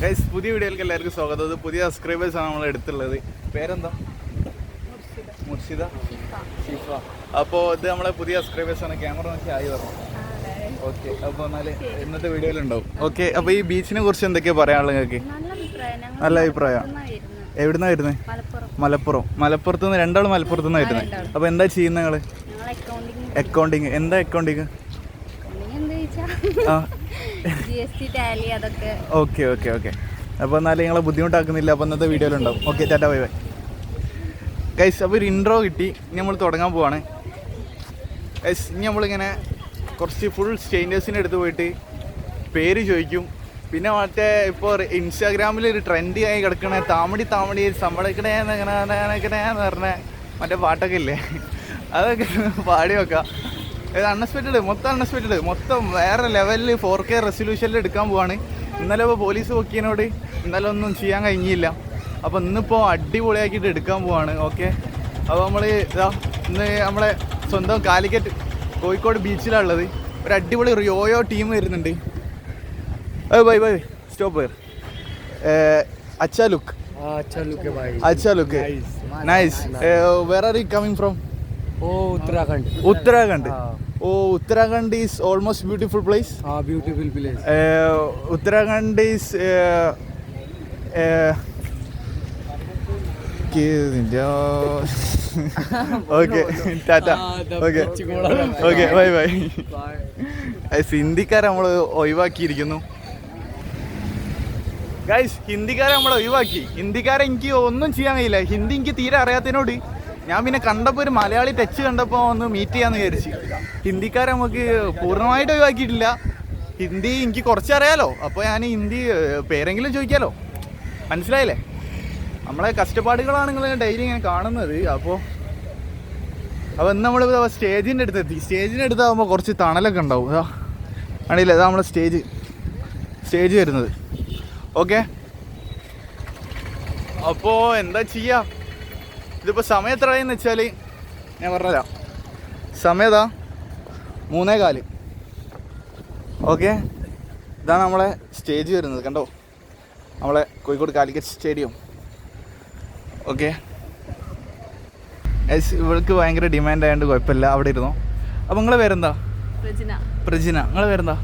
Guys, പുതിയ വീഡിയോയിലേക്ക് എല്ലാവർക്കും സ്വാഗതം. ഇത് പുതിയ സബ്സ്ക്രൈബേഴ്സാണ് നമ്മൾ എടുത്തുള്ളത്. പേരെന്താ? മുർഷിദ, ഷിഫ. അപ്പോൾ ഇത് നമ്മളെ പുതിയ സബ്സ്ക്രൈബേഴ്സാണ്. ക്യാമറ നോക്കി ആയി പറഞ്ഞു. ഓക്കെ, അപ്പോൾ എന്നാൽ ഇന്നത്തെ വീഡിയോയിലുണ്ടാവും. ഓക്കെ, അപ്പോൾ ഈ ബീച്ചിനെ കുറിച്ച് എന്തൊക്കെയാണ് പറയാനുള്ളത് നിങ്ങൾക്ക്? നല്ല അഭിപ്രായം. എവിടുന്നാണ് വരുന്നത്? മലപ്പുറത്ത് നിന്ന്. രണ്ടാളും മലപ്പുറത്ത് നിന്നാണ് വരുന്നത്. അപ്പോൾ എന്താ ചെയ്യുന്നത് നിങ്ങൾ? അക്കൗണ്ടിങ്. എന്താ അക്കൗണ്ടിങ്? ഓക്കെ. അപ്പോൾ എന്നാലും നിങ്ങളെ ബുദ്ധിമുട്ടാക്കുന്നില്ല. അപ്പോൾ ഇന്നത്തെ വീഡിയോയിലുണ്ടാവും. Okay, tata, bye bye. Guys, അപ്പോൾ ഒരു ഇൻട്രോ കിട്ടി. ഇനി നമ്മൾ തുടങ്ങാൻ പോവാണ്. ഗൈസ്, ഇനി നമ്മളിങ്ങനെ കുറച്ച് ഫുൾ സ്ട്രേഞ്ചേഴ്സിൻ്റെ അടുത്ത് പോയിട്ട് പേര് ചോദിക്കും. പിന്നെ മറ്റേ ഇപ്പോൾ ഇൻസ്റ്റാഗ്രാമിൽ ഒരു ട്രെൻഡി ആയി കിടക്കണേ താമടി സമ്മതിക്കണേന്ന് പറഞ്ഞ മറ്റേ പാട്ടൊക്കെ ഇല്ലേ, അതൊക്കെ പാടി വെക്കാം. ഇത് അൺഎക്സ്പെക്റ്റഡ് മൊത്തം വേറെ ലെവലിൽ 4K റെസൊല്യൂഷനിൽ എടുക്കാൻ പോവാണ്. ഇന്നലെ ഇപ്പോൾ പോലീസ് നോക്കിയതിനോട് ഇന്നലെ ഒന്നും ചെയ്യാൻ കഴിഞ്ഞില്ല. അപ്പോൾ ഇന്നിപ്പോൾ അടിപൊളിയാക്കിയിട്ട് എടുക്കാൻ പോവാണ്. ഓക്കെ, അപ്പോൾ നമ്മൾ ഇന്ന് നമ്മളെ സ്വന്തം കാലിക്കറ്റ് കോഴിക്കോട് ബീച്ചിലാണുള്ളത്. ഒരു അടിപൊളി യോയോ ടീം വരുന്നുണ്ട്. Bye stop. അച്ഛാ look nice. Where are you coming from? Uttarakhand. Uttarakhand is almost beautiful place. Beautiful place. Uttarakhand is okay. Tata. Okay. Bye. ഹിന്ദിക്കാരെ നമ്മൾ ഒഴിവാക്കിയിരിക്കുന്നു. ഗൈസ്, ഹിന്ദിക്കാരെ നമ്മൾ ഒഴിവാക്കി. ഹിന്ദിക്കാരെ എനിക്ക് ഒന്നും ചെയ്യാൻ കഴിയില്ല. ഹിന്ദി എനിക്ക് തീരെ അറിയാത്തതിനോട് ഞാൻ പിന്നെ കണ്ടപ്പോൾ ഒരു മലയാളി ടച്ച് കണ്ടപ്പോൾ ഒന്ന് മീറ്റ് ചെയ്യാമെന്ന് വിചാരിച്ചു. ഹിന്ദിക്കാരെ നമുക്ക് പൂർണ്ണമായിട്ട് ഒഴിവാക്കിയിട്ടില്ല. ഹിന്ദി എനിക്ക് കുറച്ചറിയാലോ. അപ്പോൾ ഞാൻ ഹിന്ദി പേരെങ്കിലും ചോദിക്കാമല്ലോ. മനസ്സിലായില്ലേ? നമ്മളെ കഷ്ടപ്പാടുകളാണ് നിങ്ങൾ ഡെയിലി ഇങ്ങനെ കാണുന്നത്. അപ്പോൾ ഇന്ന് നമ്മൾ സ്റ്റേജിൻ്റെ അടുത്തെത്തി. സ്റ്റേജിൻ്റെ അടുത്താകുമ്പോൾ കുറച്ച് തണലൊക്കെ ഉണ്ടാവും. ആണില്ല, അതാ നമ്മളെ സ്റ്റേജ് വരുന്നത്. ഓക്കെ, അപ്പോൾ എന്താ ചെയ്യുക? ഇതിപ്പോൾ സമയം എത്രയായെന്ന് വെച്ചാൽ ഞാൻ പറഞ്ഞുതരാം. സമയം 3:15. ഓക്കെ, ഇതാണ് നമ്മളെ സ്റ്റേജ് വരുന്നത്. കണ്ടോ, നമ്മളെ കോഴിക്കോട് കാലിക്കറ്റ് സ്റ്റേഡിയം. ഓക്കെ, ഇവൾക്ക് ഭയങ്കര ഡിമാൻഡ് ആയതുകൊണ്ട് കുഴപ്പമില്ല, അവിടെ ഇരുന്നോ. അപ്പോൾ നിങ്ങളെ പേരെന്താ? പ്രജിന. നിങ്ങളെ പേരെന്താ?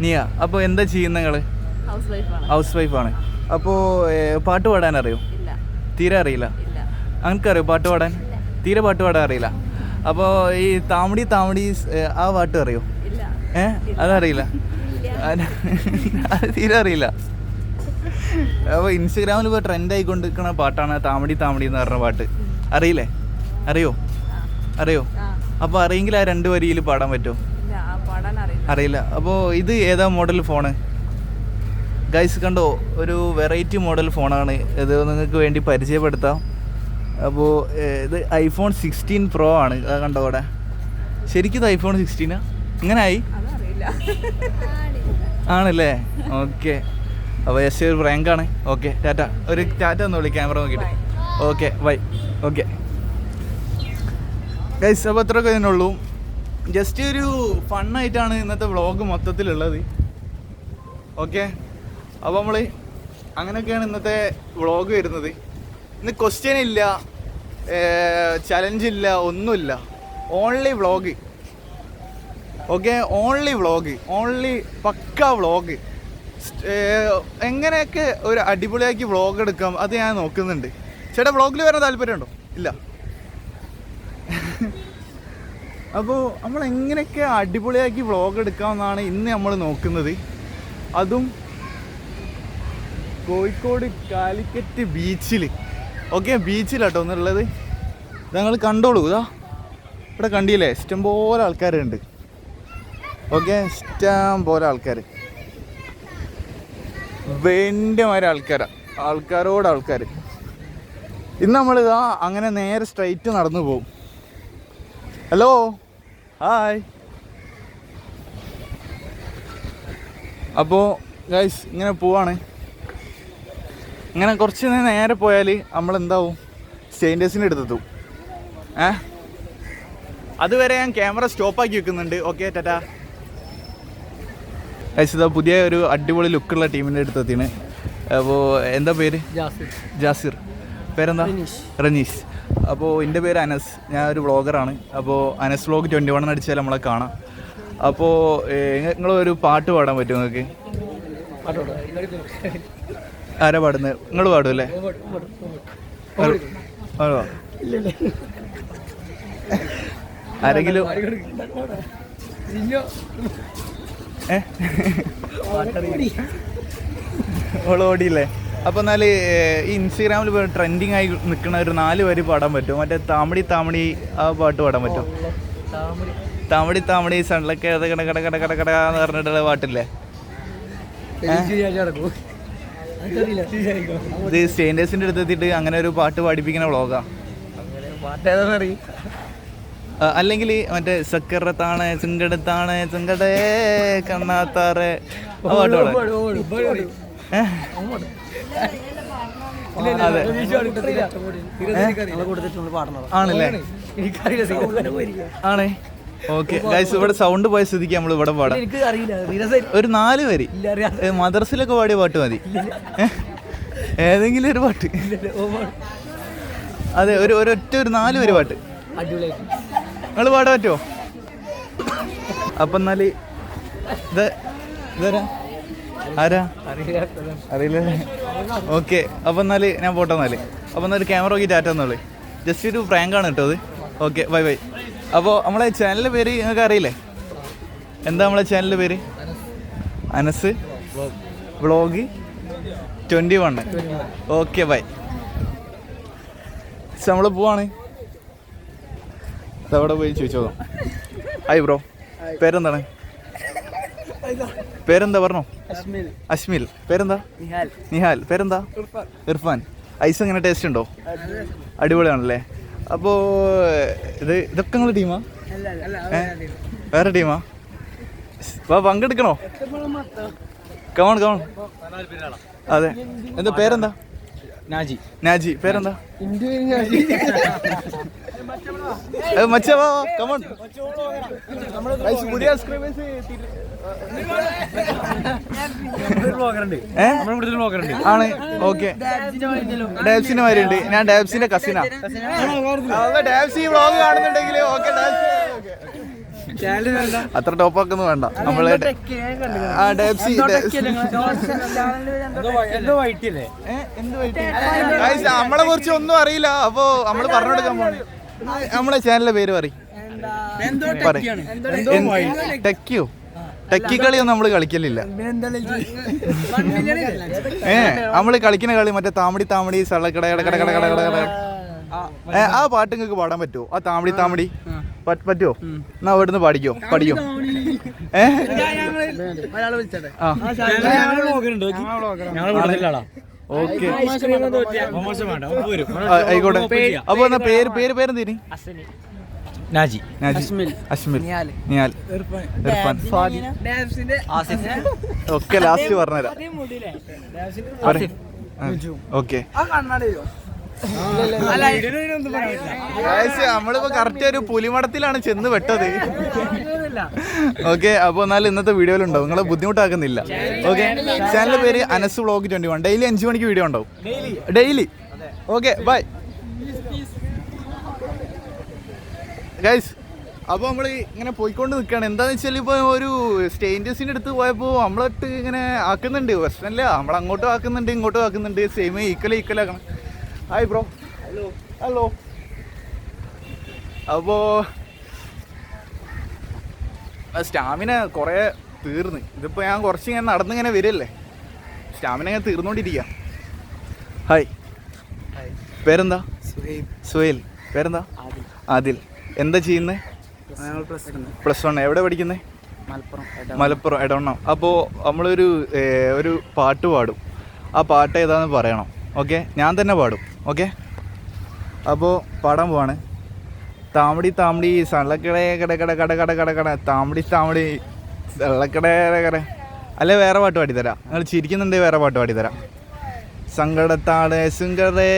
നിയ. അപ്പോൾ എന്താ ചെയ്യുന്നത് നിങ്ങൾ? ഹൗസ് വൈഫാണ്. അപ്പോൾ പാട്ട് പാടാൻ അറിയോ? തീരെ അറിയില്ല. അങ്ങനക്കറിയോ പാട്ട് പാടാൻ? തീരെ പാട്ട് പാടാൻ അറിയില്ല. അപ്പോൾ ഈ താമടി ആ പാട്ട് അറിയോ? അതറിയില്ല. അത് തീരെ അറിയില്ല. അപ്പോൾ ഇൻസ്റ്റഗ്രാമിൽ ഇപ്പോൾ ട്രെൻഡ് ആയിക്കൊണ്ടിരിക്കുന്ന പാട്ടാണ് താമടി എന്ന് പറഞ്ഞ പാട്ട്. അറിയില്ലേ? അറിയോ? അപ്പോൾ അറിയെങ്കിൽ ആ 2 വരിയിൽ പാടാൻ പറ്റുമോ? അറിയില്ല. അപ്പോൾ ഇത് ഏതാ മോഡൽ ഫോണ്? ഗൈസ്, കണ്ടോ, ഒരു വെറൈറ്റി മോഡൽ ഫോണാണ് ഇത്. നിങ്ങൾക്ക് വേണ്ടി പരിചയപ്പെടുത്താം. അപ്പോൾ ഇത് iPhone 16 Pro ആണ്. കണ്ടോ അവിടെ? ശരിക്കും ഇത് iPhone 16 ഇങ്ങനായി ആണല്ലേ? ഓക്കെ, അപ്പോൾ എസ് ഒരു റാങ്കാണ്. ഓക്കെ, ഒരു ടാറ്റ ഒന്ന് വിളി ക്യാമറ നോക്കിയിട്ട്. Okay, bye. ഓക്കെ ഗൈസ്, അപ്പോൾ അത്രയൊക്കെ ഇതിനുള്ളൂ. ജസ്റ്റ് ഒരു ഫണ്ണായിട്ടാണ് ഇന്നത്തെ വ്ളോഗ് മൊത്തത്തിലുള്ളത്. ഓക്കെ, അപ്പോൾ നമ്മൾ അങ്ങനെയൊക്കെയാണ് ഇന്നത്തെ വ്ളോഗ് വരുന്നത്. ഇന്ന് ക്വസ്റ്റ്യൻ ഇല്ല, ചലഞ്ചില്ല, ഒന്നുമില്ല. Only vlog. ഓക്കെ, ഓൺലി പക്ക വ്ളോഗ്. എങ്ങനെയൊക്കെ ഒരു അടിപൊളിയാക്കി വ്ളോഗ് എടുക്കാം അത് ഞാൻ നോക്കുന്നുണ്ട്. ചേട്ടാ, വ്ളോഗിൽ വരാൻ താല്പര്യമുണ്ടോ? ഇല്ല. അപ്പോൾ നമ്മൾ എങ്ങനെയൊക്കെ അടിപൊളിയാക്കി വ്ളോഗ് എടുക്കാമെന്നാണ് ഇന്ന് നമ്മൾ നോക്കുന്നത്. അതും കോഴിക്കോട് കാലിക്കറ്റ് ബീച്ചിൽ. ഓക്കെ, ബീച്ചിലാട്ടോ ഒന്നുള്ളത്. ഞങ്ങൾ കണ്ടോളൂ. ഇവിടെ കണ്ടില്ലേ, ഇഷ്ടംപോലെ ആൾക്കാരുണ്ട്. ഓക്കെ, ഇഷ്ടംപോലെ ആൾക്കാർ, വേണ്ടമാരെ ആൾക്കാർ. ഇന്ന് നമ്മളിതാ അങ്ങനെ നേരെ സ്ട്രൈറ്റ് നടന്നു പോകും. Hello, hi. അപ്പോൾ ഗൈസ്, ഇങ്ങനെ പോവാണ്. ഇങ്ങനെ കുറച്ച് നേരെ പോയാൽ നമ്മളെന്താവും? സ്റ്റേഞ്ചേഴ്സിൻ്റെ അടുത്തെത്തും. അതുവരെ ഞാൻ ക്യാമറ സ്റ്റോപ്പാക്കി വെക്കുന്നുണ്ട്. ഓക്കെ, ടാറ്റാ. ഗൈസ്, ഇതാ പുതിയ ഒരു അടിപൊളി ലുക്കുള്ള ടീമിൻ്റെ അടുത്തെത്തിയാണ്. അപ്പോൾ എന്താ പേര്? ജാസിർ. പേരെന്താ? റനീഷ്. അപ്പോൾ എൻ്റെ പേര് അനസ്. ഞാൻ ഒരു വ്ളോഗറാണ്. അപ്പോൾ അനസ് വ്ളോഗ് 21 അടിച്ചാൽ നമ്മളെ കാണാം. അപ്പോൾ നിങ്ങളൊരു പാട്ട് പാടാൻ പറ്റുമോ നിങ്ങൾക്ക്? ആരാ പാടുന്നത്? നിങ്ങൾ പാടുമല്ലേ? ആരെങ്കിലും ഓടിയില്ലേ? അപ്പോൾ എന്നാൽ ഈ ഇൻസ്റ്റഗ്രാമിൽ ട്രെൻഡിങ് ആയി നിൽക്കുന്ന ഒരു 4 വരി പാടാൻ പറ്റുമോ? മറ്റേ താമടി താമടി ആ പാട്ട് പാടാൻ പറ്റുമോ? താമടി താമടി സൺലൊക്കെ കട കട കട കട കട എന്ന് പറഞ്ഞിട്ടുള്ള പാട്ടില്ലേ? ഇത് സ്റ്റേൻഡേഴ്സിൻ്റെ അടുത്തെത്തിയിട്ട് അങ്ങനെ ഒരു പാട്ട് പാടിപ്പിക്കുന്ന വ്ളോഗാ. അല്ലെങ്കിൽ മറ്റേ സക്കറത്താണ് ചിങ്കടത്താണ് ചിങ്കടേ കണ്ണാത്താറ് ആ പാട്ട് പാടാൻ. ആണല്ലേ? ആണേ. ഓക്കെ ഗൈസ്, ഇവിടെ സൗണ്ട് പോയ സ്ഥിതിക്ക് നമ്മൾ ഇവിടെ പാടാം. ഒരു 4 വരി മദ്രസിലൊക്കെ പാടിയ പാട്ട് മതി. ഏതെങ്കിലും ഒരു പാട്ട്. അതെ, ഒരൊറ്റ 4 വരി പാട്ട് നിങ്ങൾ പാടാൻ പറ്റുമോ? അപ്പം എന്നാൽ ഇതാരാ? ആരാ? അറിയില്ലല്ലേ? ഓക്കെ, അപ്പം എന്നാൽ ഞാൻ പോട്ടെ. അപ്പോൾ എന്നാൽ ക്യാമറ നോക്കി ടാറ്റ എന്നോളൂ. ജസ്റ്റ് ഒരു പ്രാങ്കാണ് കേട്ടോ അത്. Okay, bye bye. അപ്പോൾ നമ്മളെ ചാനലിൻ്റെ പേര് നിങ്ങൾക്ക് അറിയില്ലേ? എന്താ നമ്മളെ ചാനലിൻ്റെ പേര്? അനസ് വ്ളോഗ് 21. Okay, bye. നമ്മൾ പോവാണ്. അവിടെ പോയി ചോദിച്ചോ. ഹായ് ബ്രോ, പേരെന്താണ്? പേരെന്താ പറഞ്ഞോ? അശ്മിൽ. പേരെന്താ? നിഹാൽ. പേരെന്താ? ഇർഫാൻ. ഐസ് എങ്ങനെ ടേസ്റ്റ് ഉണ്ടോ? അടിപൊളിയാണല്ലേ? അപ്പോൾ ഇതൊക്കെ നിങ്ങളുടെ ടീമാ? വേറെ ടീമാ? പങ്കെടുക്കണോ? കമോൺ. അതെ, എന്താ പേരെന്താ? നാജി. പേരെന്താ? മച്ചവാ, കമോൺ. പുതിയ ആണ്. ഓക്കെ, ഡാബ്സിന്റെ മാരിയുണ്ട്. ഞാൻ ഡാബ്സിന്റെ കസിനാ. ഡാബ്സി വ്ളോഗ് കാണുന്നുണ്ടെങ്കിൽ ഓക്കെ. അത്ര ടോപ്പാക്കൊന്നും വേണ്ട. നമ്മളെ ഡാബ്സി നമ്മളെ കുറിച്ച് ഒന്നും അറിയില്ല. അപ്പൊ നമ്മള് പറഞ്ഞു കൊടുക്കാൻ പോണേ. നമ്മളെ ചാനലിന്റെ പേര് പറയും. ടെക്കിയോ? ടെക്കി കളിയൊന്നും നമ്മള് കളിക്കലില്ല. നമ്മള് കളിക്കുന്ന കളി മറ്റേ താമടി താമടി സള്ളക്കട കട കട കട കട കട ആ പാട്ട് നിങ്ങൾക്ക് പാടാൻ പറ്റുമോ? ആ താമടി താമടി പറ്റുമോ? എന്നാ അവിടുന്ന് പഠിക്കോ? ഓക്കെ, ആയിക്കോട്ടെ. അപ്പൊ എന്നാ പേരെന്തീനി? അശ്മിൽ, നിഹാൽ, ഇർഫാൻ. ഒക്കെ ലാസ്റ്റ് പറഞ്ഞുതരാം. ഓക്കെ, നമ്മളിപ്പോ കറക്റ്റ് ഒരു പുലിമടത്തിലാണ് ചെന്ന് വെട്ടത്. ഓക്കെ, അപ്പോൾ എന്നാലും ഇന്നത്തെ വീഡിയോയിലുണ്ടാവും. നിങ്ങളെ ബുദ്ധിമുട്ടാക്കുന്നില്ല. ഓക്കെ, ചാനലിന്റെ പേര് അനസ് വ്ളോഗ് 21. ഡെയിലി 5 മണിക്ക് വീഡിയോ ഉണ്ടാവും. ഡെയിലി. Okay, bye guys. അപ്പോൾ നമ്മൾ ഇങ്ങനെ പോയിക്കൊണ്ട് നിൽക്കുകയാണ്. എന്താണെന്ന് വെച്ചാൽ ഇപ്പോൾ ഒരു സ്റ്റേഞ്ചേഴ്സിൻ്റെ അടുത്ത് പോയപ്പോൾ നമ്മളൊട്ട് ഇങ്ങനെ ആക്കുന്നുണ്ട്. പ്രശ്നമില്ല, നമ്മളങ്ങോട്ടും ആക്കുന്നുണ്ട് ഇങ്ങോട്ടും ആക്കുന്നുണ്ട്. സെയിം ഈക്വലാക്കണം. Hi bro. ഹലോ. അപ്പോൾ സ്റ്റാമിന കുറേ തീർന്ന്. ഇതിപ്പോൾ ഞാൻ കുറച്ച് ഇങ്ങനെ നടന്നിങ്ങനെ വരില്ലേ, സ്റ്റാമിന ഇങ്ങനെ തീർന്നുകൊണ്ടിരിക്കുക. ഹായ്, പേരെന്താ? സുഹൈൽ. പേരെന്താ? ആദിൽ. എന്താ ചെയ്യുന്നത്? +1. എവിടെ പഠിക്കുന്നത്? മലപ്പുറം എടവണ്ണം. അപ്പോൾ നമ്മളൊരു പാട്ട് പാടും. ആ പാട്ട് ഏതാണെന്ന് പറയണം. ഓക്കെ, ഞാൻ തന്നെ പാടും. ഓക്കെ, അപ്പോൾ പാടാൻ പോവാണ്. താമടി താമടി സള്ളക്കടേ കട കട കട കട കട കട താമടി താമടി സള്ളക്കടേ കട. അല്ലെ വേറെ പാട്ട് പാടിത്തരാം. നിങ്ങൾ ചിരിക്കുന്നുണ്ടെങ്കിൽ വേറെ പാട്ട് പാടിത്തരാം. സങ്കടത്താടെ സുങ്കടേ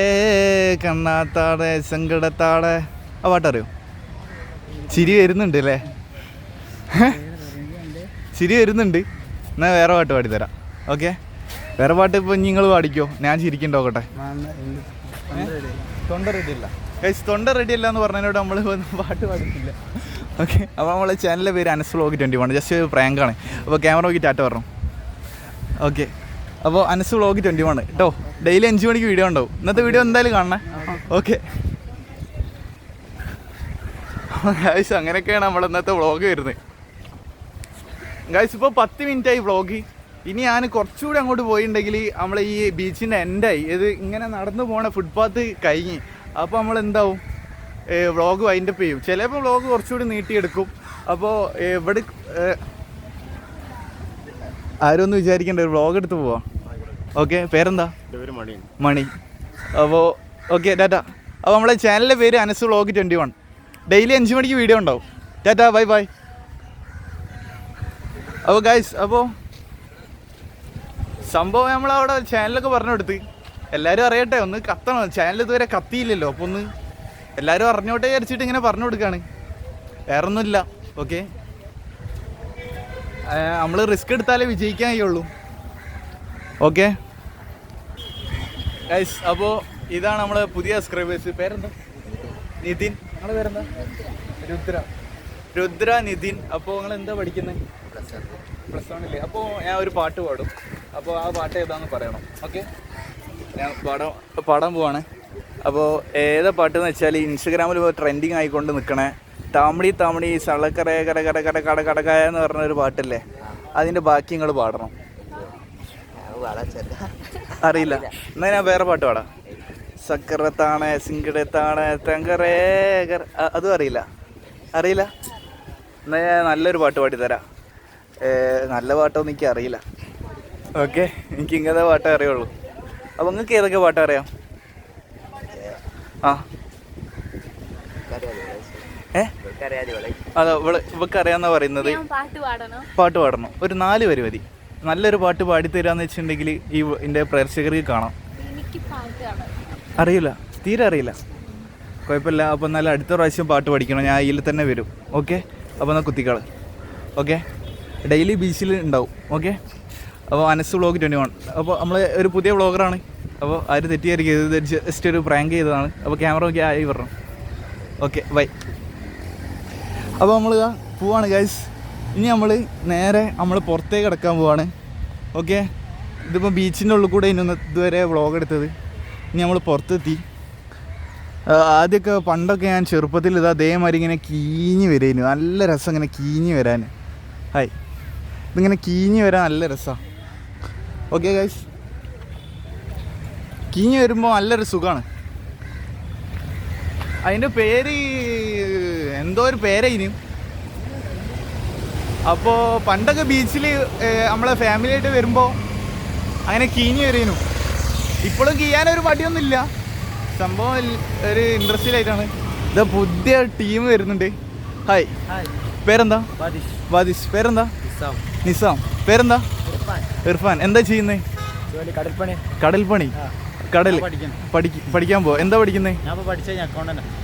കണ്ണാത്താടെ സങ്കടത്താടെ. ആ പാട്ടറിയോ? ചിരി വരുന്നുണ്ട് അല്ലേ? ചിരി വരുന്നുണ്ട്. എന്നാൽ വേറെ പാട്ട് പാടിത്തരാം. ഓക്കെ, വേറെ പാട്ട് ഇപ്പോൾ നിങ്ങൾ പാടിക്കോ, ഞാൻ ചിരിക്കണ്ടോക്കട്ടെ. തൊണ്ട റെഡിയല്ല ഗൈസ്, തൊണ്ട റെഡിയല്ല എന്ന് പറഞ്ഞതിനോട് നമ്മൾ പാട്ട് പാടിക്കില്ല. ഓക്കെ, അപ്പോൾ നമ്മളെ ചാനലിൻ്റെ പേര് അനസ് വ്ലോഗ് 21, ജസ്റ്റ് പ്രാങ്കാണ്. അപ്പോൾ ക്യാമറ നോക്കി ടാറ്റ പറഞ്ഞു. ഓക്കെ, അപ്പോൾ അനസ് വ്ലോഗ് 21 കേട്ടോ. ഡെയിലി 5 മണിക്ക് വീഡിയോ ഉണ്ടാവും. ഇന്നത്തെ വീഡിയോ എന്തായാലും കാണണേ. ഓക്കെ ഗൈസ്, അങ്ങനെയൊക്കെയാണ് നമ്മൾ ഇന്നത്തെ വ്ളോഗ് വരുന്നത്. ഗൈസ് ഇപ്പോൾ 10 മിനിറ്റായി വ്ളോഗ്. ഇനി ഞാൻ കുറച്ചുകൂടി അങ്ങോട്ട് പോയിട്ടുണ്ടെങ്കിൽ നമ്മൾ ഈ ബീച്ചിൻ്റെ എൻഡായി, ഇത് ഇങ്ങനെ നടന്നു പോണ ഫുട്പാത്ത് കഴിഞ്ഞ്. അപ്പോൾ നമ്മൾ എന്താവും, വ്ളോഗ് വൈൻഡപ്പ് ചെയ്യും. ചിലപ്പോൾ വ്ളോഗ് കുറച്ചുകൂടി നീട്ടിയെടുക്കും. അപ്പോൾ ഇവിടെ ആരും ഒന്ന് വിചാരിക്കേണ്ട, ഒരു വ്ളോഗ് എടുത്ത് പോവാം. ഓക്കെ, പേരെന്താ? മണി. അപ്പോൾ ഓക്കെ, ടാറ്റ. അപ്പോൾ നമ്മളെ ചാനലിൻ്റെ പേര് അനസ് വ്ളോഗ് 21. ഡെയിലി 5 മണിക്ക് വീഡിയോ ഉണ്ടാവും. Tata, bye bye. അപ്പോൾ ഗൈസ്, അപ്പോൾ സംഭവം നമ്മളവിടെ ചാനലൊക്കെ പറഞ്ഞു കൊടുത്ത് എല്ലാവരും അറിയട്ടെ, ഒന്ന് കത്തണം. ചാനൽ ഇതുവരെ കത്തിയില്ലല്ലോ, അപ്പോൾ ഒന്ന് എല്ലാവരും അറിഞ്ഞോട്ടെ വിചാരിച്ചിട്ട് ഇങ്ങനെ പറഞ്ഞു കൊടുക്കുകയാണ്, വേറെ ഒന്നുമില്ല. ഓക്കെ, നമ്മൾ റിസ്ക് എടുത്താലേ വിജയിക്കാൻ കഴിയുള്ളൂ. ഓക്കെ ഗൈസ്, അപ്പോൾ ഇതാണ് നമ്മളെ പുതിയ സബ്സ്ക്രൈബേഴ്സ്. പേരെന്താ? നിതിൻ. നിങ്ങളുടെ പേരെന്താ? രുദ്ര നിതിൻ. അപ്പോൾ നിങ്ങൾ എന്താ പഠിക്കുന്നത്? +1 ഇല്ലേ? അപ്പോൾ ഞാൻ ഒരു പാട്ട് പാടും. അപ്പോൾ ആ പാട്ട് ഏതാണെന്ന് പറയണം. ഓക്കെ, ഞാൻ പാടാൻ പോവാണ്. അപ്പോൾ ഏതാ പാട്ടെന്ന് വെച്ചാൽ ഇൻസ്റ്റഗ്രാമിൽ ട്രെൻഡിങ് ആയിക്കൊണ്ട് നിൽക്കണേ താമടി താമടി സളക്കര കര കര കര കട കടക്കായ എന്ന് പറഞ്ഞൊരു പാട്ടില്ലേ, അതിൻ്റെ ബാക്കി നിങ്ങൾ പാടണം. അറിയില്ല, എന്നാൽ ഞാൻ വേറെ പാട്ട് പാടാം. സക്കറത്താണ് സിങ്കടത്താണ് തെങ്കറേ അതും അറിയില്ല. എന്നാൽ ഞാൻ നല്ലൊരു പാട്ട് പാടിത്തരാം. നല്ല പാട്ടൊന്നും എനിക്ക് അറിയില്ല. ഓക്കെ, എനിക്ക് ഇങ്ങനത്തെ പാട്ടേ അറിയുള്ളൂ. അപ്പോൾ നിങ്ങൾക്ക് ഏതൊക്കെ പാട്ട് അറിയാം? അതെ, ഇവക്ക് അറിയാന്നാ പറയുന്നത്. പാട്ട് പാടണം, ഒരു 4 വരി മതി. നല്ലൊരു പാട്ട് പാടിത്തരാന്ന് വെച്ചിട്ടുണ്ടെങ്കിൽ ഈ എൻ്റെ പ്രേക്ഷകർക്ക് കാണാം. അറിയില്ല, തീരെ അറിയില്ല, കുഴപ്പമില്ല. അപ്പോൾ നല്ല അടുത്ത പ്രാവശ്യം പാട്ട് പഠിക്കണം, ഞാൻ അതിൽ തന്നെ വരും. ഓക്കെ, അപ്പോൾ എന്നാൽ കുത്തിക്കാള്. ഓക്കെ, ഡെയിലി ബീച്ചിൽ ഉണ്ടാവും. ഓക്കെ, അപ്പോൾ അനസ് വ്ളോഗ് 21. അപ്പോൾ നമ്മൾ ഒരു പുതിയ വ്ളോഗറാണ്. അപ്പോൾ ആര് തെറ്റിയായിരിക്കും, ഇത് ജസ്റ്റ് ഒരു പ്രാങ്ക് ചെയ്തതാണ്. അപ്പോൾ ക്യാമറ നോക്കി ആയി പറഞ്ഞു. Okay, bye. അപ്പോൾ നമ്മൾ പോവാണ് ഗൈസ്. ഇനി നമ്മൾ നേരെ പുറത്തേക്ക് കിടക്കാൻ പോവാണ്. ഓക്കെ, ഇതിപ്പോൾ ബീച്ചിൻ്റെ ഉള്ളിൽ കൂടെ ഇന്ന് ഇതുവരെ വ്ളോഗ് എടുത്തത്. ഇനി നമ്മൾ പുറത്തെത്തി. ആദ്യമൊക്കെ പണ്ടൊക്കെ ഞാൻ ചെറുപ്പത്തിൽ അതേമാതിരി ഇങ്ങനെ കീഞ്ഞ് വരുമായിരുന്നു. നല്ല രസം ഇങ്ങനെ കീഞ്ഞ് വരാൻ. ഹായ്, ഇതിങ്ങനെ കീഞ്ഞ് വരാൻ നല്ല രസമാണ്. ഓക്കെ ഗൈസ്, കീഞ്ഞ് വരുമ്പോൾ നല്ലൊരു സുഖമാണ്. അതിൻ്റെ പേര് എന്തോ ഒരു പേരായിന്. അപ്പോൾ പണ്ടൊക്കെ ബീച്ചിൽ നമ്മളെ ഫാമിലിയായിട്ട് വരുമ്പോൾ അങ്ങനെ കീഞ്ഞ് വരുന്നു. ഇപ്പോഴും കീയാനൊരു മടിയൊന്നുമില്ല, സംഭവം ഒരു ഇൻട്രസ്റ്റിലായിട്ടാണ്. ഇതാ പുതിയ ടീം വരുന്നുണ്ട്. ഹായ്, പേരെന്താ? വാദിഷ്. പേരെന്താ? നിസാം. പേരെന്താ? ഇർഫാൻ. എന്താ ചെയ്യുന്നത്? കടൽപ്പണി. പഠിക്കാൻ പോവാ. എന്താ പഠിക്കുന്നത്?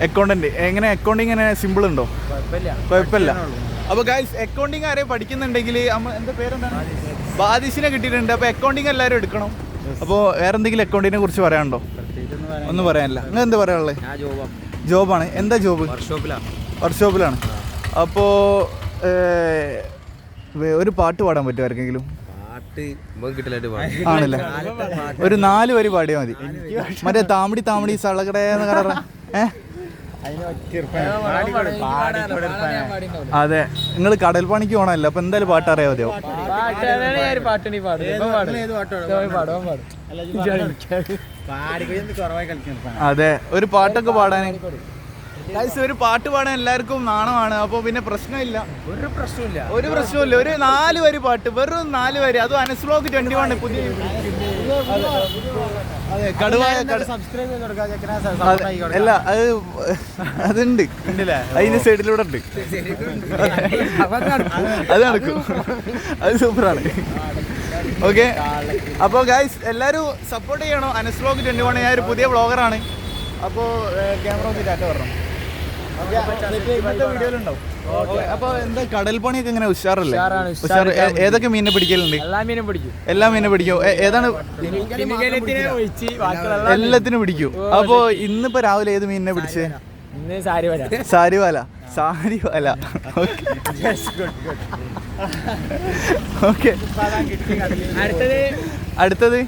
അക്കൗണ്ടന്റ്. എങ്ങനെ അക്കൗണ്ടിങ് എങ്ങനെ സിമ്പിൾ ഉണ്ടോ? കുഴപ്പമില്ല. അപ്പോൾ ഗൈസ്, അക്കൗണ്ടിങ് ആരെയും പഠിക്കുന്നുണ്ടെങ്കിൽ എന്താ പേരെന്താണ്? ബാദിഷിനെ കിട്ടിയിട്ടുണ്ട്. അപ്പോൾ അക്കൗണ്ടിങ് എല്ലാവരും എടുക്കണം. അപ്പോൾ വേറെ എന്തെങ്കിലും അക്കൗണ്ടിനെ കുറിച്ച് പറയാനുണ്ടോ? ഒന്നും പറയാനില്ല. നിങ്ങൾ എന്താ പറയാനുള്ളത്? ജോബാണ്. എന്താ ജോബ്? വർക്ക്ഷോപ്പിലാണ്. അപ്പോൾ ഒരു പാട്ട് പാടാൻ പറ്റുമോ ആർക്കെങ്കിലും? ആണല്ലേ, ഒരു 4 വരി പാടിയാൽ മതി. മറ്റേ താമടി താമടി സളകടയെന്ന് കറ. അതെ, നിങ്ങൾ കടൽ പണിക്ക് പോകണമല്ലോ, അപ്പൊ എന്തായാലും പാട്ട് അറിയാൻ മതിയോ? അതെ, ഒരു പാട്ടൊക്കെ പാടാൻ. ഒരു പാട്ട് പാടാൻ എല്ലാവർക്കും നാണമാണ്. അപ്പോൾ പിന്നെ പ്രശ്നമില്ല, ഒരു പ്രശ്നമില്ല. ഒരു 4 വരി പാട്ട്, വെറും 4 വരി. അതും അനസ് വ്ളോഗ് 21 പുതിയ. അതെ, കടുവായ അല്ല, അതുണ്ട്, അതിന്റെ സൈഡിലൂടെ ഉണ്ട്. അത് നടക്കും, അത് സൂപ്പറാണ്. ഓക്കെ, അപ്പോൾ ഗൈസ് എല്ലാവരും സപ്പോർട്ട് ചെയ്യണം. അനസ് വ്ളോഗ് 21. ഞാൻ ഒരു പുതിയ വ്ളോഗറാണ്. അപ്പോൾ ക്യാമറ നോക്കി ടാറ്റ പറഞ്ഞു. വീഡിയോയിലുണ്ടാവും. അപ്പൊ എന്താ കടൽ പണിയൊക്കെ എങ്ങനെ ഉഷാറല്ലേ? ഏതൊക്കെ മീനെ പിടിക്കലുണ്ട്? എല്ലാ മീനെ പിടിക്കും. ഏതാണ് എല്ലാത്തിനും പിടിക്കും. അപ്പൊ ഇന്നിപ്പോ രാവിലെ ഏത് മീനിനെ പിടിച്ചേ? സാരിവാല. ഓക്കെ. അടുത്തത്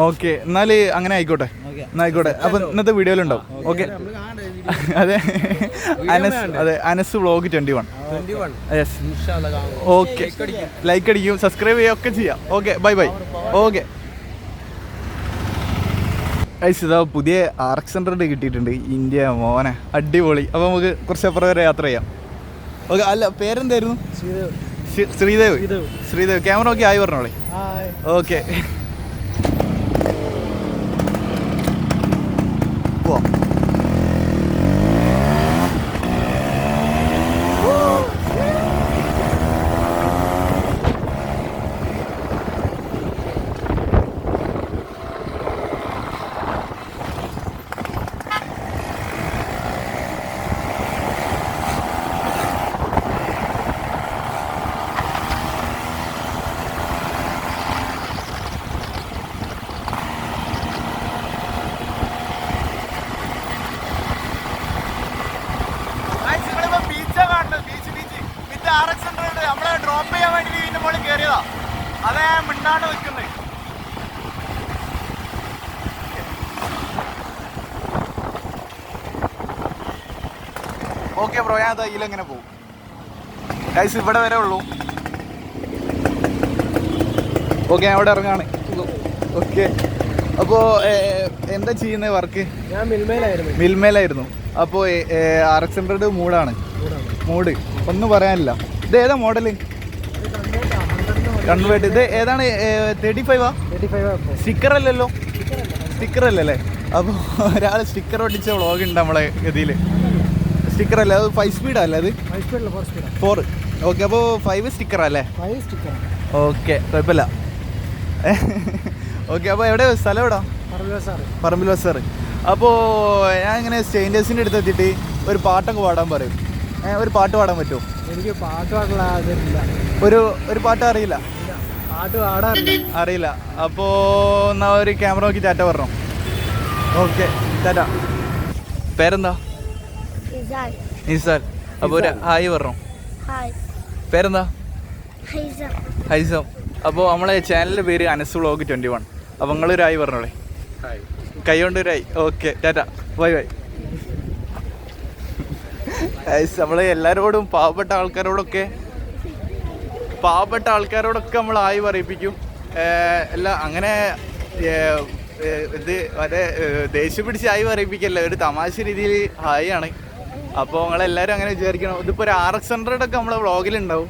ഓക്കെ. എന്നാല് അങ്ങനെ ആയിക്കോട്ടെ. അപ്പൊ ഇന്നത്തെ വീഡിയോയിലുണ്ടാവും. ഓക്കെ. അതെ, അനസ് വ്ളോഗ് 21. ഓക്കെ. ലൈക്ക് അടിക്കും, സബ്സ്ക്രൈബ് ചെയ്യുക ഒക്കെ ചെയ്യാം. Okay, bye. ഓക്കെ. ഇതാ പുതിയ RX 100 കിട്ടിയിട്ടുണ്ട്. ഇന്ത്യ മോനെ അടിപൊളി. അപ്പോൾ നമുക്ക് കുറച്ചപ്പുറം വരെ യാത്ര ചെയ്യാം. ഓക്കെ. അല്ല, പേരെന്തായിരുന്നു? ശ്രീദേവ്. ക്യാമറ ഒക്കെ ആയി പറഞ്ഞോളെ. ഓക്കെ. പോവാം. RX 100 നമ്മളെ ഡ്രോപ്പ് ചെയ്യാൻ വേണ്ടി ഇതിന്റെ മുകളിൽ കയറിയതാ. അതേ മിണ്ടാണ്ട് നിൽക്കുന്നത്. ഓക്കെ ബ്രോ, ഞാൻ ഇതിലെങ്ങനെ പോകും? ഗൈസ് ഇവിടെ വരെ ഉള്ളൂ. ഓക്കെ, ഞാൻ അവിടെ ഇറങ്ങാണ്. ഓക്കെ. അപ്പോൾ എന്താ ചെയ്യുന്നത് വർക്ക്? ഞാൻ മിൽമേലായിരുന്നു. അപ്പോൾ RX 100 മൂഡ് ഒന്നും പറയാനില്ല. ഇത് ഏതാ മോഡല്? കൺവേർട്ട്. ഇത് ഏതാണ്? 35 സ്റ്റിക്കർ അല്ലല്ലോ? സ്റ്റിക്കർ അല്ലല്ലേ? അപ്പോൾ ഒരാൾ സ്റ്റിക്കർ ഒട്ടിച്ച വ്ളോഗ് ഉണ്ട് നമ്മളെ ഗതിയിൽ. സ്റ്റിക്കർ അല്ലേ? അത് 5 സ്പീഡല്ലേ? അത് 4. ഓക്കെ. അപ്പോൾ 5 സ്റ്റിക്കറല്ലേ? ഓക്കെ, കുഴപ്പമില്ല. ഓക്കെ. അപ്പോൾ എവിടെ സ്ഥലം? എവിടാ? പറമ്പിൽ ബസാറ്. അപ്പോൾ ഞാൻ ഇങ്ങനെ സ്റ്റേഞ്ചേഴ്സിൻ്റെ അടുത്ത് എത്തിയിട്ട് ഒരു പാട്ടൊക്കെ പാടാൻ പറയും. ഒരു പാട്ട് പാടാൻ പറ്റുമോ? എനിക്ക് പാട്ട് പാടാനുള്ള അറിയില്ല. ഒരു പാട്ട് അറിയില്ല? പാട്ട് പാടാറില്ല. അറിയില്ല. അപ്പോൾ എന്നാ ഒരു ക്യാമറ നോക്കി ടാറ്റ പറഞ്ഞോ. ഓക്കെ, ടാറ്റ. പേരെന്താ? നിസാൽ. അപ്പോൾ ഒരു ഹായ് പറഞ്ഞോ. പേരെന്താ? ഹൈസം. അപ്പോൾ നമ്മളെ ചാനലിൻ്റെ പേര് അനസ് വ്ളോഗ് 21. അപ്പോൾ നിങ്ങളൊരു ഹായ് പറഞ്ഞോളെ. കൈ കൊണ്ട് ഒരു ഹായ്. ഓക്കെ, ടാറ്റ. ബൈ. നമ്മൾ എല്ലാവരോടും പാവപ്പെട്ട ആൾക്കാരോടൊക്കെ നമ്മൾ ആയി പറയിപ്പിക്കും. എല്ലാം അങ്ങനെ ഇത് മറ്റേ ദേഷ്യം പിടിച്ച് ആയി പറയിപ്പിക്കല്ല, ഒരു തമാശ രീതിയിൽ ഹായ് ആണ്. അപ്പോൾ നിങ്ങളെല്ലാവരും അങ്ങനെ വിചാരിക്കണം. ഇതിപ്പോൾ ഒരു RX 100 ഒക്കെ നമ്മളെ വ്ളോഗിലുണ്ടാവും.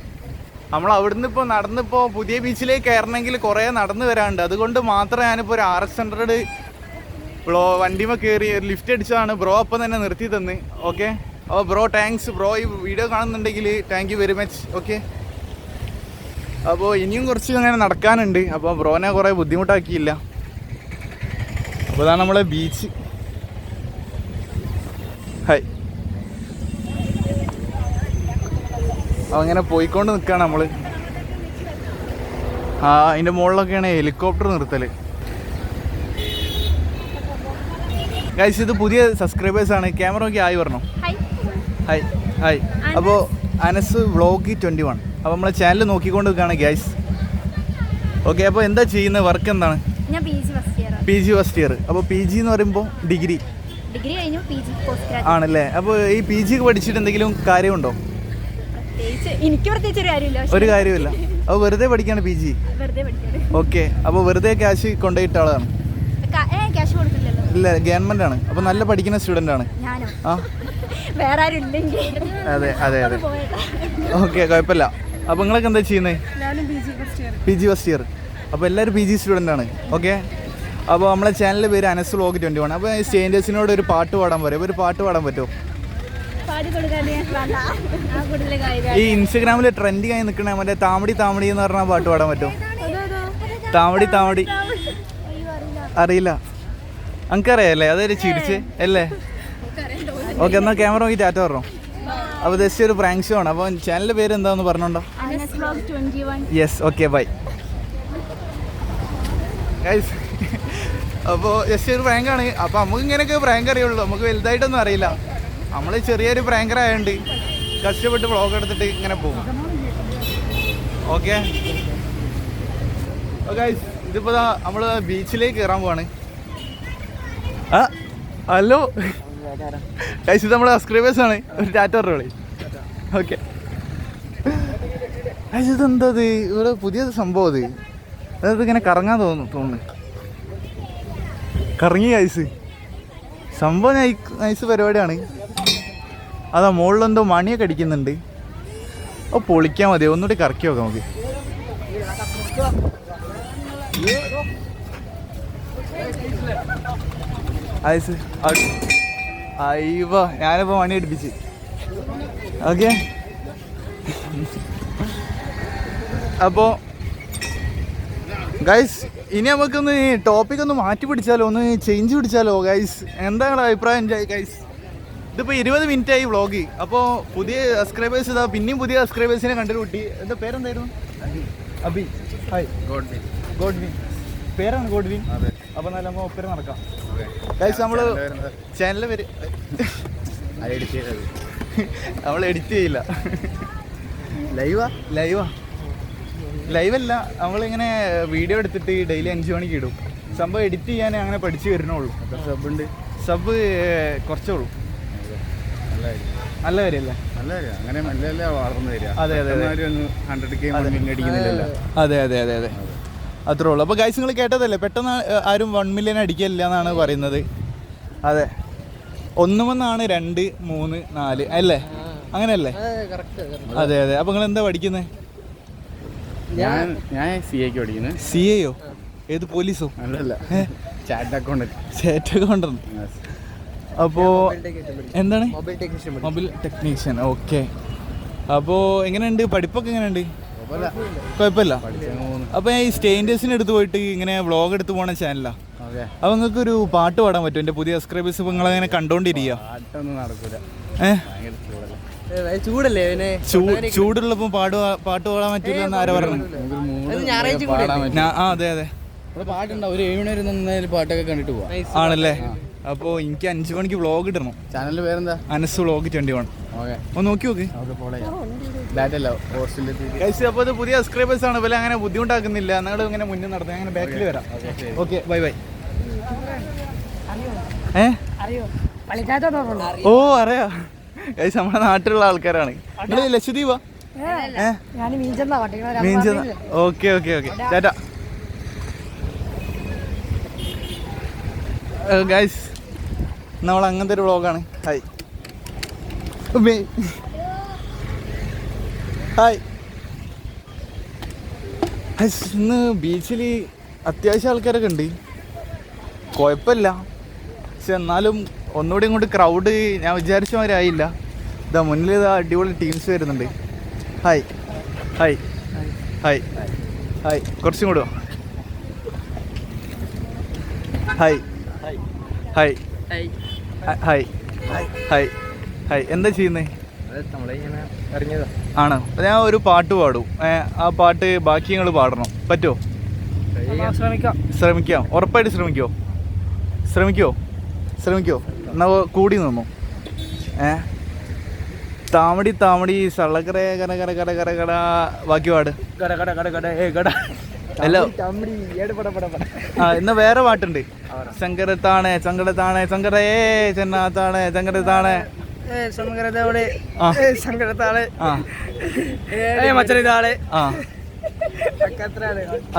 നമ്മൾ അവിടുന്ന് ഇപ്പോൾ നടന്നിപ്പോൾ പുതിയ ബീച്ചിലേക്ക് കയറണമെങ്കിൽ കുറേ നടന്ന് വരാനുണ്ട്. അതുകൊണ്ട് മാത്രമേ ഞാനിപ്പോൾ ഒരു RX 100 വണ്ടിമ കയറി ലിഫ്റ്റ് അടിച്ചതാണ്. ബ്രോ അപ്പം തന്നെ നിർത്തി തന്ന്. ഓക്കെ. അപ്പോൾ ബ്രോ താങ്ക്സ്. ബ്രോ ഈ വീഡിയോ കാണുന്നുണ്ടെങ്കിൽ thank you very much. Okay. അപ്പോൾ ഇനിയും കുറച്ച് അങ്ങനെ നടക്കാനുണ്ട്. അപ്പോൾ ബ്രോനെ കുറേ ബുദ്ധിമുട്ടാക്കിയില്ല. അപ്പോൾ അതാണ് നമ്മളെ ബീച്ച്. ഹായ്. അങ്ങനെ പോയിക്കൊണ്ട് നിൽക്കുകയാണ് നമ്മൾ. അതിൻ്റെ മുകളിലൊക്കെയാണ് ഹെലികോപ്റ്റർ നിർത്തൽ. ഗൈസ്, ഇത് പുതിയ സബ്സ്ക്രൈബേഴ്സാണ്. ക്യാമറ നോക്കി ആയി പറഞ്ഞോ. ഹായ്. അപ്പോൾ അനസ് വ്ളോഗ് 21. അപ്പോൾ നമ്മളെ ചാനൽ നോക്കിക്കൊണ്ട് നിൽക്കുകയാണ് ഗൈസ്. ഓക്കെ. അപ്പോൾ എന്താ ചെയ്യുന്നത്? വർക്ക് എന്താണ്? PG first year. അപ്പോൾ PG എന്ന് പറയുമ്പോൾ ഡിഗ്രി ആണല്ലേ? അപ്പോൾ ഈ PG പഠിച്ചിട്ട് എന്തെങ്കിലും കാര്യമുണ്ടോ? ഒരു കാര്യമില്ല. അപ്പോൾ വെറുതെ പഠിക്കാണ് PG? ഓക്കെ. അപ്പോൾ വെറുതെ ക്യാഷ് കൊണ്ടുപോയിട്ട ആളാണ്? ഇല്ല, ഗവൺമെന്റ് ആണ്. അപ്പോൾ നല്ല പഠിക്കുന്ന സ്റ്റുഡൻ്റ് ആണ്. അതെ. ഓക്കെ, കുഴപ്പമില്ല. അപ്പോൾ നിങ്ങളൊക്കെ എന്താ ചെയ്യുന്നത്? PG first year. അപ്പോൾ എല്ലാവരും PG സ്റ്റുഡൻ്റ് ആണ്. ഓക്കെ. അപ്പോൾ നമ്മളെ ചാനലിൻ്റെ പേര് അനസ് വ്ളോഗ് 21. അപ്പോൾ സ്റ്റേഞ്ചേഴ്സിനോട് ഒരു പാട്ട് പാടാൻ പറയും. ഒരു പാട്ട് പാടാൻ പറ്റുമോ? ഈ ഇൻസ്റ്റഗ്രാമിൽ ട്രെൻഡിങ് ആയി നിൽക്കണേ മറ്റേ താമടി എന്ന് പറഞ്ഞ പാട്ട് പാടാൻ പറ്റുമോ? താമടി അറിയില്ല? എനിക്കറിയാല്ലേ? അതൊരു ചിരിച്ച് അല്ലേ? ഓക്കെ, എന്നാൽ ക്യാമറ നോക്കി ടാറ്റ പറഞ്ഞോ. അപ്പോൾ ജസ്റ്റ് ഒരു പ്രാങ്ക് ഷോ ആണ്. അപ്പോൾ ചാനലിൻ്റെ പേര് എന്താണെന്ന് പറഞ്ഞോണ്ടോ? Yes, okay, bye guys. അപ്പോൾ ജസ്റ്റ് ഒരു പ്രാങ്കാണ്. അപ്പോൾ നമുക്ക് ഇങ്ങനെയൊക്കെ പ്രാങ്ക് അറിയുള്ളൂ, നമുക്ക് വലുതായിട്ടൊന്നും അറിയില്ല. നമ്മൾ ചെറിയൊരു പ്രാങ്കർ ആയതുകൊണ്ട് കഷ്ടപ്പെട്ട് വ്ളോഗ് എടുത്തിട്ട് ഇങ്ങനെ പോകും. ഓക്കെ ഗൈസ്, ഇതിപ്പോൾ നമ്മൾ ബീച്ചിലേക്ക് കയറാൻ പോവാണ്. ആ ഹലോ ഗൈസ്, ഇത് നമ്മുടെ സബ്സ്ക്രൈബേഴ്സാണ്. ഒരു ടാറ്റ പറഞ്ഞോളി. ഓക്കെ ഗൈസ്, ഇതെന്താ ഇത്? ഇവിടെ പുതിയ സംഭവം അത്. അതായത് ഇങ്ങനെ കറങ്ങാൻ തോന്നുന്നു. കറങ്ങി ഗൈസ്, സംഭവം നൈസ് പരിപാടിയാണ്. അതാ മുകളിലെന്തോ മണിയൊക്കെ അടിക്കുന്നുണ്ട്. ഓ പൊളിക്കാൻ മതി, ഒന്നുകൂടി കറക്കി നോക്കാം നമുക്ക്. ഐസ് അയ്യോ, ഞാനിപ്പോൾ മണി അടിപ്പിച്ച്. ഓക്കെ, അപ്പോൾ ഗൈസ് ഇനി നമുക്കൊന്ന് ടോപ്പിക് ഒന്ന് മാറ്റി പിടിച്ചാലോ, ഒന്ന് ചേഞ്ച് പിടിച്ചാലോ ഗൈസ്? എന്താ നിങ്ങളുടെ അഭിപ്രായം ഗൈസ്? ഇതിപ്പോൾ 20 മിനിറ്റായി വ്ളോഗ്. അപ്പോൾ പുതിയ സബ്സ്ക്രൈബേഴ്സ് ഇതാ, പിന്നെയും പുതിയ സബ്സ്ക്രൈബേഴ്സിനെ കണ്ടുകൂട്ടി. എന്താ പേരെന്തായിരുന്നു? അബി. ഹായ്. ഗോഡ്വിൻ പേരാണ് ഗോഡ്വിൻ. അപ്പോൾ നല്ല നമ്മൾ ഒപ്പരം നടക്കാം ഗൈസ്. നമ്മൾ ചാനലിൽ വരെ നമ്മൾ എഡിറ്റ് ചെയ്യില്ല. ലൈവല്ല, നമ്മളിങ്ങനെ വീഡിയോ എടുത്തിട്ട് ഡെയിലി 5 മണിക്ക് ഇടും. സംഭവം എഡിറ്റ് ചെയ്യാൻ അങ്ങനെ പഠിച്ചു വരുന്നുള്ളൂ. സബ് കുറച്ചേ ഉള്ളൂ. നല്ല കാര്യമല്ലേ? അതെ അതെ അതെ അതെ, അത്രേ ഉള്ളൂ. അപ്പോൾ ഗൈസ്, നിങ്ങൾ കേട്ടതല്ലേ, പെട്ടെന്ന് ആരും 1 മില്യൺ അടിക്കില്ല എന്നാണ് പറയുന്നത്. അതെ, 1 2 3 4 അല്ലേ, അങ്ങനെയല്ലേ? അതെ അതെ. അപ്പോൾ നിങ്ങൾ എന്താ പഠിക്കുന്നത്? ഞാൻ CA പഠിക്കുന്നത്. CA യോ? ഏത്, പോലീസോ? അല്ലല്ല, ചാറ്റ് അക്കൗണ്ടന്റ്. അപ്പോൾ എന്താണ്? Mobile technician. ഓക്കെ, അപ്പോൾ എങ്ങനെയുണ്ട് പഠിപ്പൊക്കെ? എങ്ങനെയുണ്ട്? കുഴപ്പമില്ല. അപ്പോൾ ഞാൻ ഈ സ്റ്റേൻഡേഴ്സിന് എടുത്ത് പോയിട്ട് ഇങ്ങനെ വ്ളോഗ് എടുത്ത് പോകണ ചാനലാണ്. അപ്പോൾ നിങ്ങൾക്ക് ഒരു പാട്ട് പാടാൻ പറ്റും? എൻ്റെ പുതിയ സബ്സ്ക്രൈബേഴ്സ് ഇപ്പോൾ നിങ്ങളങ്ങനെ കണ്ടോണ്ടിരിക്കുക. ചൂടല്ലേ? ചൂടുള്ളപ്പോൾ പാട്ട് പാടാൻ പറ്റില്ല എന്ന് ആരാ പറഞ്ഞു? അതെ അതെ, പാട്ടുണ്ടാവും. ഒരു 7 മണി വരെ പാട്ടൊക്കെ കണ്ടിട്ട് പോവാം. ആണല്ലേ? അപ്പോൾ എനിക്ക് 5 മണിക്ക് വ്ളോഗ് ഇടണം. ചാനലിന്റെ പേരെന്താ? അനസ് വ്ളോഗ് 21. ഒന്ന് നോക്കി നോക്ക്. അപ്പോൾ ഇത് പുതിയ സബ്സ്ക്രൈബേഴ്സ് ആണ്, ഇവരെ അങ്ങനെ ബുദ്ധിമുട്ടാക്കുന്നില്ല. നിങ്ങൾ ഇങ്ങനെ മുന്നിൽ നടത്താം, അങ്ങനെ ബാക്കിൽ വരാം. Okay, bye bye. ഓ അറിയാം ഗൈസ്, നമ്മുടെ നാട്ടിലുള്ള ആൾക്കാരാണ്. നിങ്ങൾ ലക്ഷദ്വീപാ? മീഞ്ച. Okay okay okay, tata guys. നമ്മൾ അങ്ങനത്തെ ഒരു വ്ളോഗാണ്. Hi hi. ഇന്ന് ബീച്ചിൽ അത്യാവശ്യം ആൾക്കാരൊക്കെ ഉണ്ട്, കുഴപ്പമില്ല. പക്ഷെ എന്നാലും ഒന്നുകൂടി ഇങ്ങോട്ട് ക്രൗഡ് ഞാൻ വിചാരിച്ച മാതിരി ആയില്ല. ഇതാ മുന്നിൽ ഇതാ അടിപൊളി ടീംസ് വരുന്നുണ്ട്. ഹായ് ഹായ് ഹായ് ഹായ്, കുറച്ചും കൂടെ. Hi hi hi hi hi. എന്താ ചെയ്യുന്നേ? ആണോ? ഞാൻ ഒരു പാട്ട് പാടും. ആ പാട്ട് ബാക്കി നിങ്ങൾ പാടണം. പറ്റുമോ? ശ്രമിക്കാം. ഉറപ്പായിട്ട് ശ്രമിക്കോ? എന്നാ കൂടി നിന്നു. താമടി താമടി സള്ളക്കറേ കര കര കര കര കട. ബാക്കി പാട്. അല്ല, ഇന്ന് വേറെ പാട്ടുണ്ട്. ശങ്കരത്താണേ സങ്കടത്താണേ സങ്കടേ ചെന്നാത്താണേ സങ്കടത്താണേ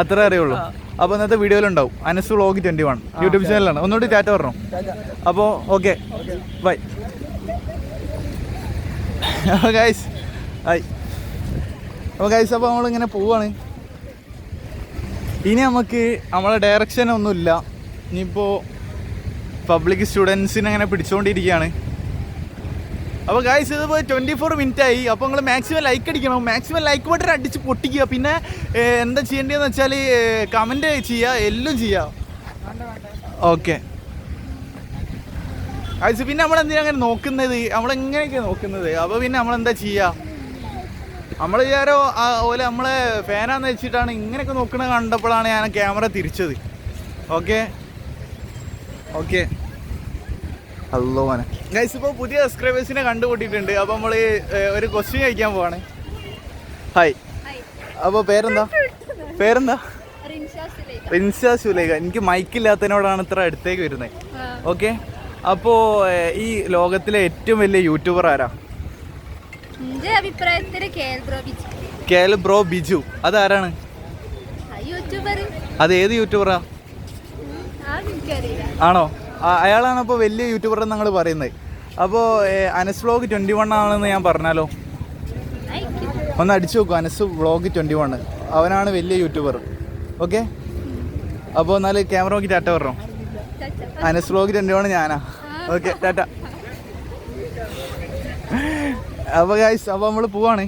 അത്ര അറിയുള്ളൂ. അപ്പൊ ഇന്നത്തെ വീഡിയോയിലുണ്ടാവും. അനസ് വ്ളോഗ് 21 യൂട്യൂബ് ചാനലാണ്. ഒന്നുകൂടി ടാറ്റ പറഞ്ഞു. അപ്പോൾ ഓക്കെ, ബൈ ഗൈസ്. ഹായ്. അപ്പോൾ ഗൈസ്, അപ്പോൾ നമ്മളിങ്ങനെ പോവാണ്. ഇനി നമുക്ക് നമ്മളെ ഡയറക്ഷൻ ഒന്നുമില്ല. ഇനിയിപ്പോൾ പബ്ലിക് സ്റ്റുഡൻസിനെ അങ്ങനെ പിടിച്ചുകൊണ്ടിരിക്കുകയാണ്. അപ്പോൾ ഗൈസ്, ഇതിപ്പോൾ 24 മിനിറ്റായി. അപ്പോൾ നിങ്ങൾ മാക്സിമം ലൈക്ക് അടിക്കണം. മാക്സിമം ലൈക്ക് ബട്ടൺ അടിച്ച് പൊട്ടിക്കുക. പിന്നെ എന്താ ചെയ്യേണ്ടതെന്ന് വെച്ചാൽ കമൻറ്റ് ചെയ്യുക, എല്ലാം ചെയ്യുക. ഓക്കെ ഗൈസ് പിന്നെ നമ്മളെന്തിനാ അങ്ങനെ നോക്കുന്നത്, നമ്മളെങ്ങനെയൊക്കെയാണ് നോക്കുന്നത്. അപ്പോൾ പിന്നെ നമ്മളെന്താ ചെയ്യുക, നമ്മൾ വിചാരോ ഓലെ നമ്മളെ ഫാനാന്ന് വെച്ചിട്ടാണ് ഇങ്ങനെയൊക്കെ നോക്കണത് കണ്ടപ്പോഴാണ് ഞാൻ ക്യാമറ തിരിച്ചത്. ഓക്കെ ഓക്കെ ഹലോ മോനെ. ഗൈസ് ഇപ്പോൾ പുതിയ സബ്സ്ക്രൈബേഴ്സിനെ കണ്ടുകൂട്ടിയിട്ടുണ്ട്. അപ്പോൾ നമ്മൾ ഒരു ക്വസ്റ്റ്യൻ കഴിക്കാൻ പോവാണ്. ഹായ്, അപ്പോൾ പേരെന്താ? റിൻഷ സുലേഖ. എനിക്ക് മൈക്കില്ലാത്തതിനോടാണ് ഇത്ര അടുത്തേക്ക് വരുന്നത്. ഓക്കെ, അപ്പോൾ ഈ ലോകത്തിലെ ഏറ്റവും വലിയ യൂട്യൂബർ ആരാ? കേൽ ബ്രോ ബിജു. അതാരാണ്? അത് ഏത് യൂട്യൂബറാ? ആണോ? അയാളാണ് അപ്പോൾ വലിയ യൂട്യൂബർ എന്ന് ഞങ്ങൾ പറയുന്നത്. അപ്പോൾ അനസ് വ്ലോഗ് 21 ആണെന്ന് ഞാൻ പറഞ്ഞാലോ? ഒന്ന് അടിച്ചു നോക്കൂ, അനസ് വ്ലോഗ് 21. അവനാണ് വലിയ യൂട്യൂബർ. ഓക്കെ, അപ്പോൾ എന്നാൽ ക്യാമറ നോക്കി ടാറ്റ പറഞ്ഞോ. അനസ് വ്ലോഗ് 21 ഞാനാ. ഓക്കെ, ടാറ്റ. അപ്പോൾ ഗൈസ്, അപ്പോൾ നമ്മൾ പോവാണ്.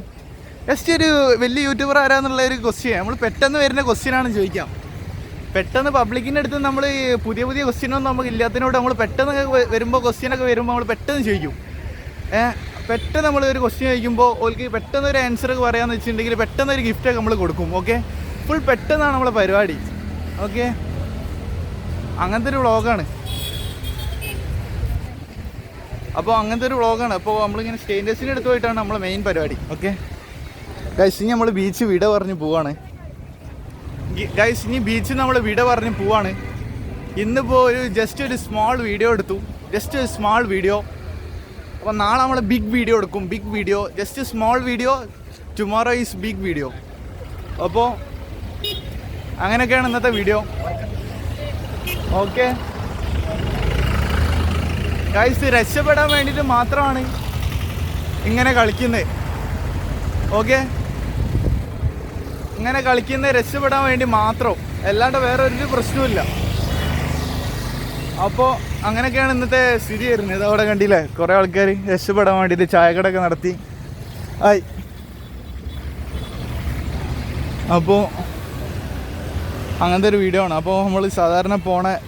ജസ്റ്റ് ഒരു വലിയ യൂട്യൂബർ ആരാന്നുള്ള ഒരു ക്വസ്റ്റ്യൻ നമ്മൾ പെട്ടെന്ന് വരുന്ന ക്വസ്റ്റ്യനാണ് ചോദിക്കാം. പെട്ടെന്ന് പബ്ലിക്കിൻ്റെ അടുത്ത് നമ്മൾ പുതിയ ക്വസ്റ്റ്യനൊന്നും നമുക്ക് ഇല്ലാത്തതിനോട് നമ്മൾ പെട്ടെന്ന് വരുമ്പോൾ ക്വസ്റ്റ്യനൊക്കെ വരുമ്പോൾ നമ്മൾ പെട്ടെന്ന് ചോദിക്കും. പെട്ടെന്ന് നമ്മൾ ഒരു ക്വസ്റ്റ്യൻ ചോദിക്കുമ്പോൾ ഓൾക്ക് പെട്ടെന്ന് ഒരു ആൻസർ പറയാമെന്ന് വെച്ചിട്ടുണ്ടെങ്കിൽ പെട്ടെന്ന് ഒരു ഗിഫ്റ്റൊക്കെ നമ്മൾ കൊടുക്കും. ഓക്കെ, ഫുൾ പെട്ടെന്നാണ് നമ്മളെ പരിപാടി. ഓക്കെ, അങ്ങനത്തെ ഒരു വ്ളോഗാണ്. അപ്പോൾ നമ്മളിങ്ങനെ സ്റ്റേൻഡേഴ്സിൻ്റെ അടുത്ത് പോയിട്ടാണ് നമ്മളെ മെയിൻ പരിപാടി. ഓക്കെ ഗൈസ്, ഇനി നമ്മൾ ബീച്ച് വിട പറഞ്ഞ് പോവാണ്. നമ്മൾ വിട പറഞ്ഞ് പോവാണ്. ഇന്നിപ്പോൾ ജസ്റ്റ് ഒരു സ്മോൾ വീഡിയോ എടുത്തു. അപ്പോൾ നാളെ നമ്മൾ ബിഗ് വീഡിയോ എടുക്കും. Just small video, tomorrow is big video. അപ്പോൾ അങ്ങനെയൊക്കെയാണ് ഇന്നത്തെ വീഡിയോ. ഓക്കെ ഗൈസ്, രക്ഷപ്പെടാൻ വേണ്ടിയിട്ട് മാത്രമാണ് ഇങ്ങനെ കളിക്കുന്നത്. ഓക്കെ, ഇങ്ങനെ കളിക്കുന്നത് രക്ഷപ്പെടാൻ വേണ്ടി മാത്രം, അല്ലാണ്ട് വേറെ ഒരു പ്രശ്നവുമില്ല. അപ്പോൾ അങ്ങനെയൊക്കെയാണ് ഇന്നത്തെ സ്ഥിതി വരുന്നത്. അവിടെ കണ്ടില്ലേ, കുറേ ആൾക്കാർ രക്ഷപ്പെടാൻ വേണ്ടിയിട്ട് ചായക്കടയൊക്കെ നടത്തി. ആയി അപ്പോൾ അങ്ങനത്തെ ഒരു വീഡിയോ ആണ്. അപ്പോൾ നമ്മൾ സാധാരണ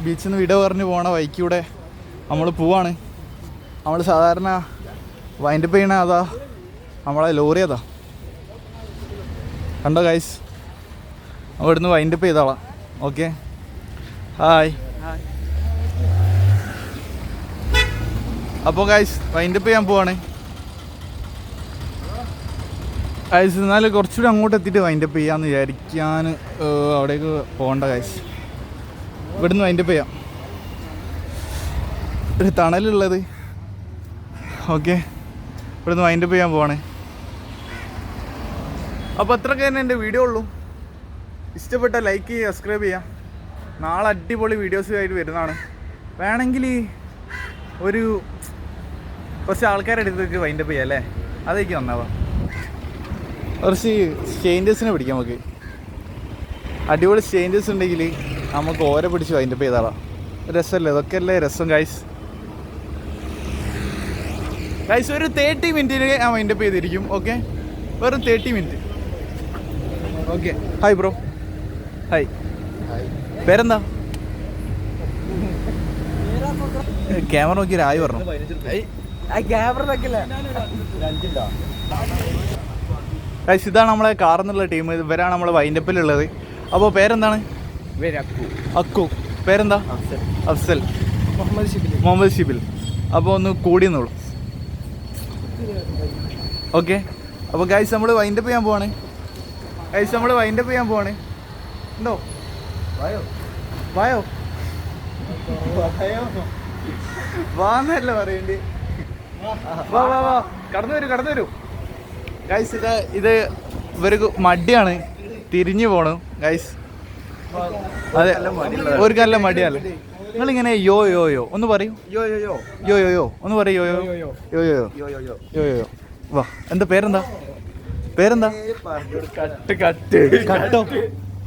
ബീച്ചിൽ നിന്ന് വിട പറഞ്ഞ് പോണ വൈക്കൂടെ നമ്മൾ പോവാണ്. നമ്മൾ സാധാരണ വൈൻഡപ്പ് ചെയ്യണ അതാ നമ്മളെ ലോറി അതാ കണ്ടോ ഗൈസ്. അവിടെ നിന്ന് വൈൻഡപ്പ് ചെയ്തോളാം. Okay, hi. അപ്പോൾ ഗൈസ് വൈൻഡപ്പ് ചെയ്യാൻ പോവാണ് ഗൈസ്. എന്നാലും കുറച്ചുകൂടി അങ്ങോട്ട് എത്തിയിട്ട് വൈൻഡപ്പ് ചെയ്യാമെന്ന് വിചാരിക്കാൻ. അവിടേക്ക് പോകണ്ട ഗൈസ്, ഇവിടുന്ന് വൈൻഡപ്പ് ചെയ്യാം. ഒരു തണലുള്ളത്. ഓക്കെ, ഇവിടുന്ന് വൈൻഡപ്പ് ചെയ്യാൻ പോവാണ്. അപ്പോൾ അത്രയൊക്കെ തന്നെ എൻ്റെ വീഡിയോ ഉള്ളൂ. ഇഷ്ടപ്പെട്ട ലൈക്ക് ചെയ്യുക, സബ്സ്ക്രൈബ് ചെയ്യുക. നാളെ അടിപൊളി വീഡിയോസുമായിട്ട് വരുന്നതാണ്. വേണമെങ്കിൽ കുറച്ച് ആൾക്കാരുടെ അടുത്തേക്ക് വൈൻഡപ്പ് ചെയ്യാം അല്ലേ? അതേക്ക് വന്നാവാം. കുറച്ച് സ്റ്റേഞ്ചേഴ്സിനെ പിടിക്കാം നമുക്ക്. അടിപൊളി സ്റ്റേഞ്ചേഴ്സ് ഉണ്ടെങ്കിൽ നമുക്ക് ഓരെ പിടിച്ച് വൈൻഡപ്പ് ചെയ്താളാം. രസമല്ലേ? ഇതൊക്കെ അല്ലേ രസം ഗൈസ്. ഒരു 30 മിനിറ്റിന് ഞാൻ വൈൻഡപ്പ് ചെയ്തിരിക്കും. ഓക്കെ, വെറും 30 minute. Okay, hi bro. Hi, പേരെന്താ? ക്യാമറ നോക്കി രായി പറഞ്ഞു. ഇതാണ് നമ്മളെ കാർ എന്നുള്ള ടീം. ഇവരാണ് നമ്മളെ വൈൻഡപ്പിലുള്ളത്. അപ്പോൾ പേരെന്താണ്? അക്കു. പേരെന്താ? അഫ്സൽ. മുഹമ്മദ് ഷിബിൽ. അപ്പോൾ ഒന്ന് കൂടിയെന്നുള്ളൂ. ഓക്കെ, അപ്പോൾ ഗൈസ് നമ്മൾ വൈൻഡപ്പ് ചെയ്യാൻ പോവാണ്. ഉണ്ടോ? വായോ വാന്നല്ല പറയണ്ടേ. വാ കടന്നു വരൂ ഗൈസ്. ഇത് ഇവർക്ക് മടിയാണ്, തിരിഞ്ഞു പോണു ഗൈസ്. അതെ, ഒരു നല്ല മടിയല്ലേ. നിങ്ങളിങ്ങനെ യോ ഒന്ന് പറയൂ. ഒന്ന് പറയൂ. യോ. വാ, എന്താ പേരെന്താ?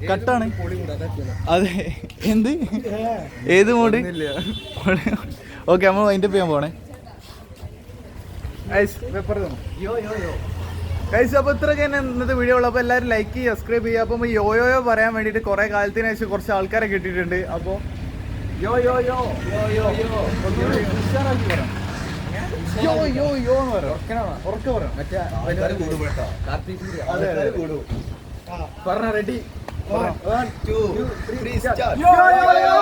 കട്ടാണ്. അതെ, ഏത് മോഡ്? ഓക്കെ, നമ്മൾ വൈൻഡപ്പ് ചെയ്യാൻ പോണേ ഗൈസ്. അപ്പോൾ ഇത്രയൊക്കെ തന്നെ ഇന്നത്തെ വീഡിയോ ഉള്ളൂ. അപ്പോൾ എല്ലാവരും ലൈക്ക് ചെയ്യുക, സബ്സ്ക്രൈബ് ചെയ്യുക. അപ്പം യോയോ പറയാൻ വേണ്ടിയിട്ട് കുറേ കാലത്തിന് ശേഷം കുറച്ച് ആൾക്കാരെ കിട്ടിയിട്ടുണ്ട്. അപ്പോൾ യോ യോ യോ യോ യോ യോ ഉഷാറാക്കി പറ. യോ യോ യോ എന്ന് പറ. ഉറക്കെ പറ. പറഞ്ഞ റെഡി 1 2 3 യോ യോ യോ